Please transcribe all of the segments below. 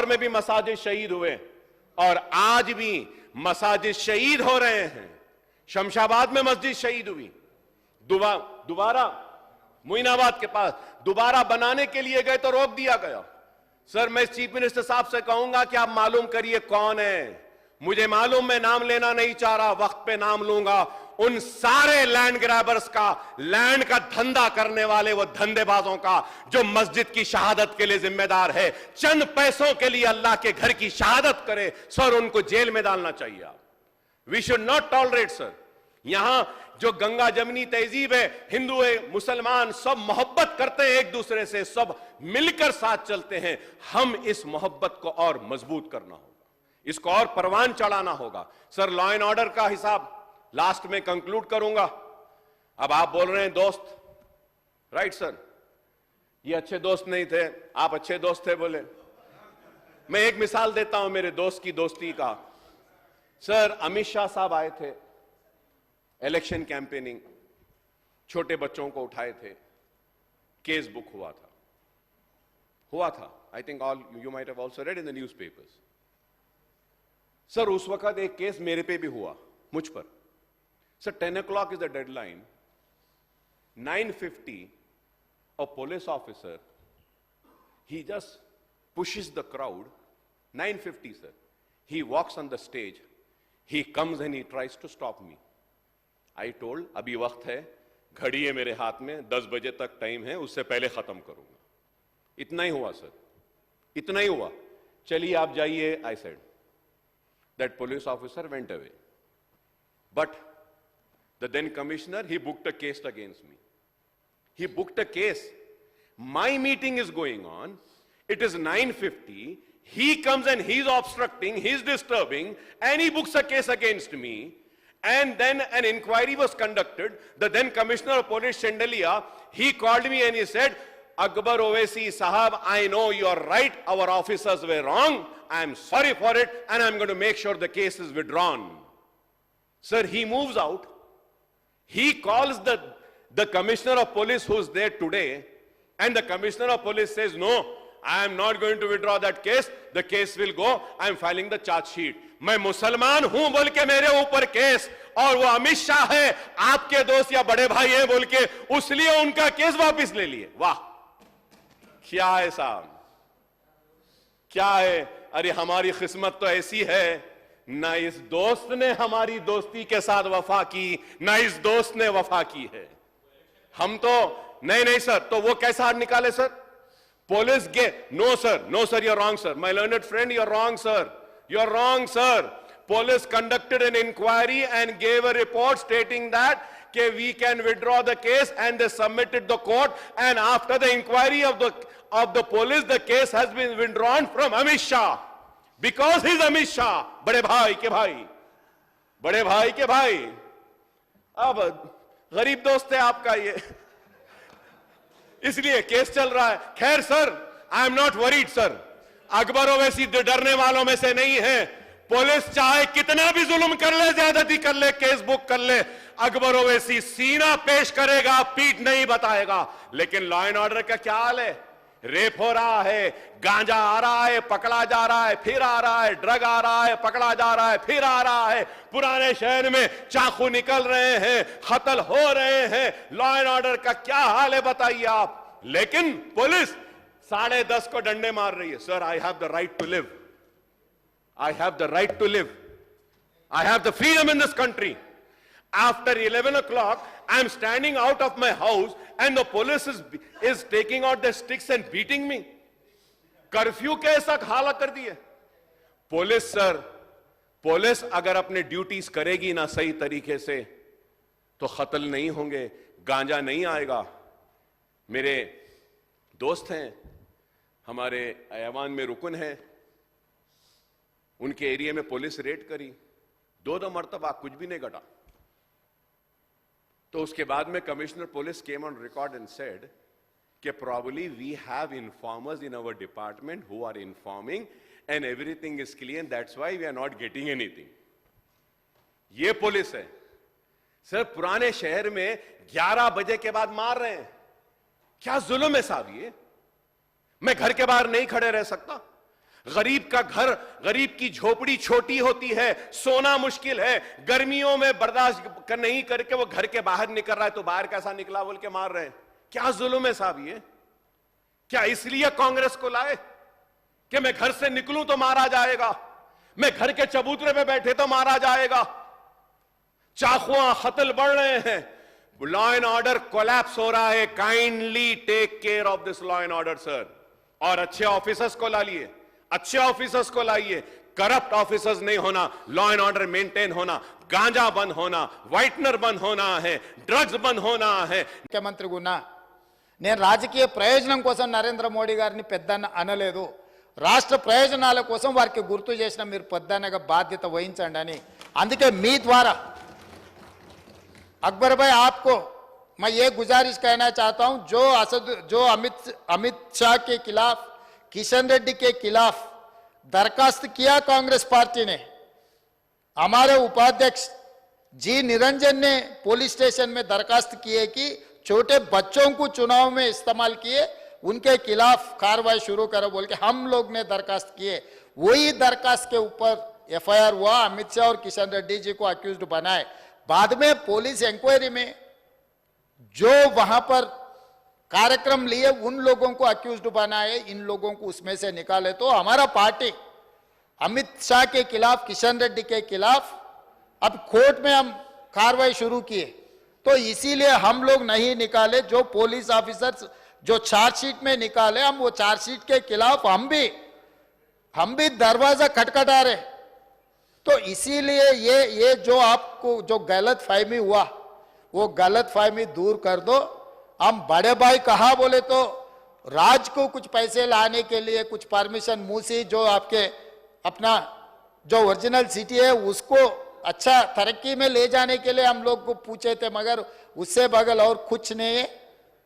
लाहौर में भी मसाजिद शहीद हुए और आज भी मसाजिद शहीद हो रहे हैं। शमशाबाद में मस्जिद शहीद हुई, दोबारा मोइनाबाद के पास दोबारा बनाने के लिए गए तो रोक दिया गया। सर, मैं चीफ मिनिस्टर साहब से कहूंगा कि आप मालूम करिए कौन है। मुझे मालूम, मैं नाम लेना नहीं चाह रहा, वक्त पे नाम लूंगा। उन सारे लैंड ग्रैबर्स का, लैंड का धंधा करने वाले वो धंधेबाजों का जो मस्जिद की शहादत के लिए जिम्मेदार है, चंद पैसों के लिए अल्लाह के घर की शहादत करे, सर उनको जेल में डालना चाहिए। We should not tolerate sir. यहां जो गंगा जमनी तहजीब है, हिंदू है, मुसलमान सब मोहब्बत करते हैं एक दूसरे से, सब मिलकर साथ चलते हैं। हम इस मोहब्बत को और मजबूत करना होगा, इसको और परवान चढ़ाना होगा। सर, लॉ एंड ऑर्डर का हिसाब लास्ट में कंक्लूड करूंगा। अब आप बोल रहे हैं दोस्त, राइट सर, ये अच्छे दोस्त नहीं थे, आप अच्छे दोस्त थे बोले। मैं एक मिसाल देता हूं मेरे दोस्त की दोस्ती का। सर, अमित शाह साहब आए थे, इलेक्शन कैंपेनिंग, छोटे बच्चों को उठाए थे, केस बुक हुआ था। I think all you might have also red in the newspapers. Sir, उस वक्त एक केस मेरे पे भी हुआ, मुझ पर। Sir, 10 o'clock is the deadline. 9:50, a police officer, he just pushes the crowd. 9:50, sir. He walks on the stage. He comes and he tries to stop me. I told, अभी वक्त है, घड़ी है मेरे हाथ में, 10 बजे तक टाइम है, उससे पहले खत्म करूंगा। इतना ही हुआ सर, इतना ही हुआ। चलिए आप जाइए, I said. That police officer went away. But the then commissioner, he booked a case against me. He booked a case. My meeting is going on. It is 9:50. He comes and he's obstructing, he's disturbing, and he books a case against me. And then an inquiry was conducted. The then commissioner of police, Chandeliya, he called me and he said, Akbar Owaisi Sahab, I know you're right. Our officers were wrong. I'm sorry for it, and I'm going to make sure the case is withdrawn. Sir, he moves out. He calls the commissioner of police who's there today, and the commissioner of police says, no, I am not going to withdraw that case. The case will go. I am filing the charge sheet. मैं मुसलमान हूं बोल के मेरे ऊपर case, और वो अमित शाह है, आपके दोस्त या बड़े भाई हैं बोल के, उसलिए उनका केस वापस ले लिए। वाह, क्या है साहब, क्या है। अरे हमारी किस्मत तो ऐसी है, ना इस दोस्त ने हमारी दोस्ती के साथ वफा की, ना इस दोस्त ने वफा की है। हम तो नहीं सर, तो वो कैसा निकाले सर? पुलिस गे, no sir, you're wrong sir, my learned friend, you're wrong sir. Police conducted an inquiry and gave a report stating that we can withdraw the case, and they submitted the court, and after the inquiry of the police, the case has been withdrawn from Amit Shah, because he's Amit Shah, बड़े भाई के भाई। अब गरीब दोस्त है आपका ये, इसलिए केस चल रहा है। खैर sir, I am not worried sir, Akbar Owaisi डरने वालों में से नहीं है। पुलिस चाहे कितना भी जुल्म कर ले, ज्यादती कर ले, केस बुक कर ले, अकबर ओवैसी सीना पेश करेगा, पीठ नहीं बताएगा। लेकिन लॉ एंड ऑर्डर का क्या हाल है? रेप हो रहा है, गांजा आ रहा है, पकड़ा जा रहा है, फिर आ रहा है, ड्रग आ रहा है, पकड़ा जा रहा है, फिर आ रहा है, पुराने शहर में चाकू निकल रहे हैं, कत्ल हो रहे हैं। लॉ एंड ऑर्डर का क्या हाल है बताइए आप। लेकिन पुलिस 10:30 को डंडे मार रही है। Sir, I have the right to live, I have the right to live. I have the freedom in this country. After 11 o'clock, I am standing out of my house and the police is taking out their sticks and beating me. Curfew के ऐसा हालत कर दी है police. Sir, police अगर अपने duties करेगी ना सही तरीके से तो कत्ल नहीं होंगे, गांजा नहीं आएगा। मेरे दोस्त हैं, हमारे ऐवान में रुकन है, उनके एरिया में पुलिस रेड करी, 2 मरतबा कुछ भी नहीं घटा। तो उसके बाद में commissioner police came on record and said कि probably we have informers in our department who are informing and everything is clear, that's why we are not getting anything. ये पुलिस है सर। पुराने शहर में 11 बजे के बाद मार रहे हैं, क्या जुल्म है साहब ये। मैं घर के बाहर नहीं खड़े रह सकता। गरीब का घर, गरीब की झोपड़ी छोटी होती है, सोना मुश्किल है, गर्मियों में बर्दाश्त नहीं करके वो घर के बाहर निकल रहा है तो बाहर कैसा निकला बोल के मार रहे हैं। क्या जुल्म है साहब ये? क्या इसलिए कांग्रेस को लाए कि मैं घर से निकलूं तो मारा जाएगा, मैं घर के चबूतरे पे बैठे तो मारा जाएगा? चाकुआं कत्ल बढ़ रहे हैं, लॉ एंड ऑर्डर कोलैप्स हो रहा है। Kindly take care of this law and order sir. और अच्छे ऑफिसर्स को ला लिए, अच्छे ऑफिसर्स को लाइए, करप्ट ऑफिसर्स नहीं होना, लॉ एंड ऑर्डर मेंटेन होना, गांजा बंद होना, व्हाइटनर बंद होना है, ड्रग्स बंद होना है। ముఖ్యమంత్రి గున్నా నేను రాజకీయ ప్రయోజనం కోసం నరేంద్ర మోడీ గారిని పెద్దన్న అనలేదు, రాష్ట్ర ప్రయోజనాల కోసం వారికి గుర్తు చేసిన మీరు పెద్దన్నగా బాధ్యత వహించండి అని। అందుకే మీ ద్వారా अकबर भाई आपको मैं ये गुजारिश कहना चाहता हूं, जो अमित शाह के खिलाफ, किशन रेड्डी के खिलाफ दरखास्त किया कांग्रेस पार्टी ने, हमारे उपाध्यक्ष जी निरंजन ने पुलिस स्टेशन में दरखास्त की है कि छोटे बच्चों को चुनाव में इस्तेमाल किए, उनके खिलाफ कार्रवाई शुरू करो बोल के हम लोग ने दरखास्त किए। वही दरखास्त के ऊपर एफआईआर हुआ, अमित शाह और किशन रेड्डी जी को अक्यूज्ड बनाए। बाद में पुलिस इंक्वायरी में जो वहां पर कार्यक्रम लिए उन लोगों को अक्यूज्ड बनाए, इन लोगों को उसमें से निकाले। तो हमारा पार्टी अमित शाह के खिलाफ, किशन रेड्डी के खिलाफ अब कोर्ट में हम कार्रवाई शुरू किए, तो इसीलिए हम लोग नहीं निकाले। जो पुलिस ऑफिसर्स जो चार्जशीट में निकाले, हम वो चार्जशीट के खिलाफ हम भी दरवाजा खटखटा रहे। तो इसीलिए ये जो आपको जो गलत फहमी हुआ, वो गलत फहमी दूर कर दो। हम बड़े भाई कहा बोले तो राज को कुछ पैसे लाने के लिए कुछ परमिशन मूसी जो आपके अपना जो ओरिजिनल सिटी है उसको अच्छा तरक्की में ले जाने के लिए हम लोग को पूछे थे, मगर उससे बगल और कुछ नहीं है।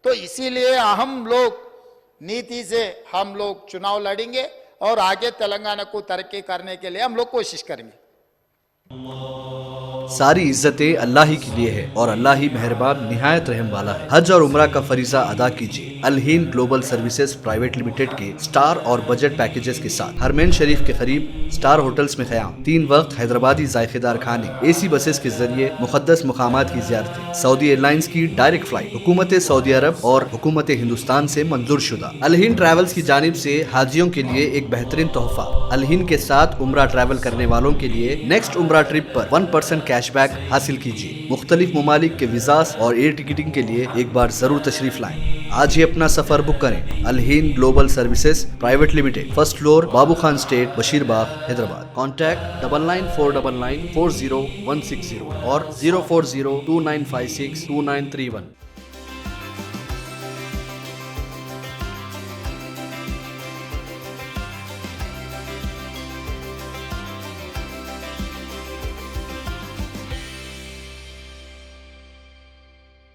तो इसीलिए हम लोग नीति से हम लोग चुनाव लड़ेंगे और आगे तेलंगाना को तरक्की करने के लिए हम लोग कोशिश करेंगे। सारी इज्जतें अल्लाह ही के लिए है और अल्लाह ही मेहरबान निहायत रहम वाला है। हज और उम्रा का फरीजा अदा कीजिए Al Hind Global Services Private Limited के स्टार और बजट पैकेजेस के साथ। हरमैन शरीफ के करीब स्टार होटल्स में क़याम, 3 वक्त हैदराबादी जायकेदार खाने, एसी बसेस के जरिए मुकद्दस मुकामात की ज़ियारतें, सऊदी एयरलाइंस की डायरेक्ट फ्लाइट, हुकूमत सऊदी अरब और हुकूमत हिंदुस्तान से मंजूर शुदा। अल हिंद ट्रैवल्स की जानिब से हाजियों के लिए एक बेहतरीन तोहफा। अल हिंद के साथ उम्रा ट्रैवल करने वालों के लिए नेक्स्ट उम्रा ट्रिप पर 1% कैशबैक हासिल कीजिए। मुख्तलिफ ममालिक के वीज़ास और एयर टिकटिंग के लिए एक बार जरूर तशरीफ लाएं। आज ही अपना सफर बुक करें। Al Hind Global Services Private Limited, first floor, Babu Khan estate, Basheerbagh, Hyderabad. Contact 9949940160 और 04029562931।